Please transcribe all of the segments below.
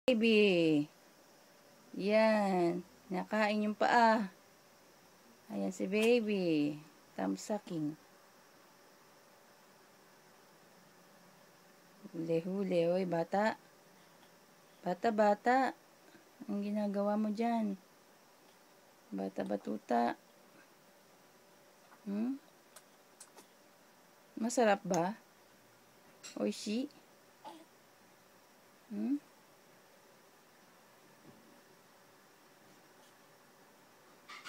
Baby. Yan. Nakain yung paa. Ayan si baby. Thumbsucking. Huli-huli. Oy, bata. Bata-bata. Ang ginagawa mo dyan? Bata-batuta. Masarap ba? Oishi?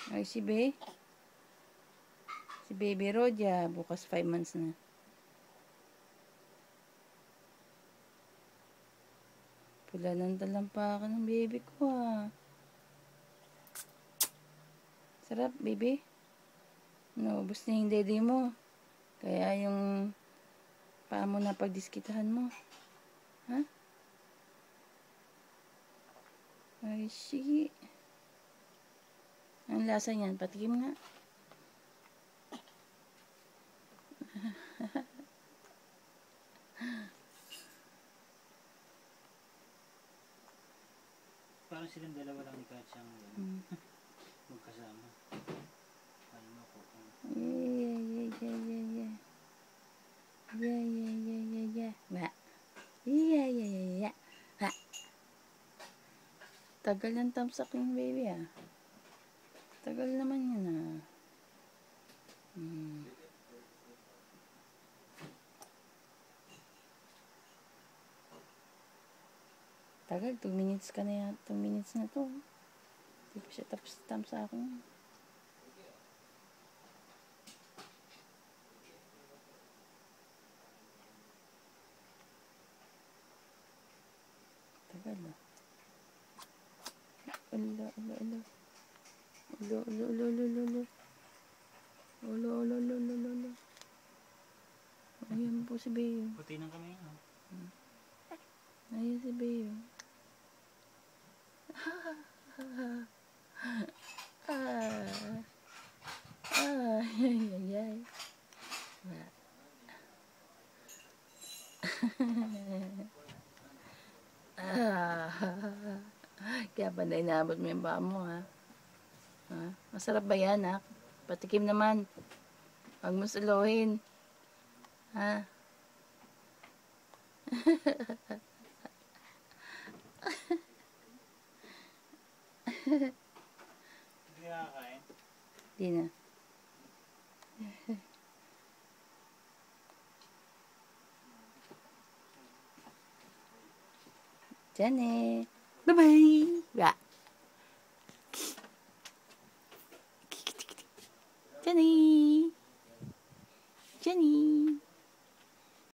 Ay, si Baby Rodia, bukas 5 months na. Pula ng talampakan ng baby ko, ah. Sarap, baby. Naubos na yung dede mo. Kaya yung paa mo na pagdiskitahan mo. Ha? Ay, sige. Ang lasa niyan, patikim nga. Parang silang dalawa lang ni Katsang magkasama. Ayun ako. Yeah. Ba. Yeah. Ha. Tagal ng thumbsucking baby, ah. Tagal naman yan, ah. Tagal, 2 minutes ka na yan. 2 minutes na to. Hindi pa siya tapos thumbsucking. Tagal, ah. Ulo. Ayan po si Bayo. Puti ng kamay nga. Ayan si Bayo. Ay. Kaya pa na inaabot mo yung paa mo, ha? Masarap ba yan, ha? Patikim naman. Huwag mo suluhin. Ha? Hindi nakakain? Di na. Jenny. Bye-bye. Yeah. Jenny.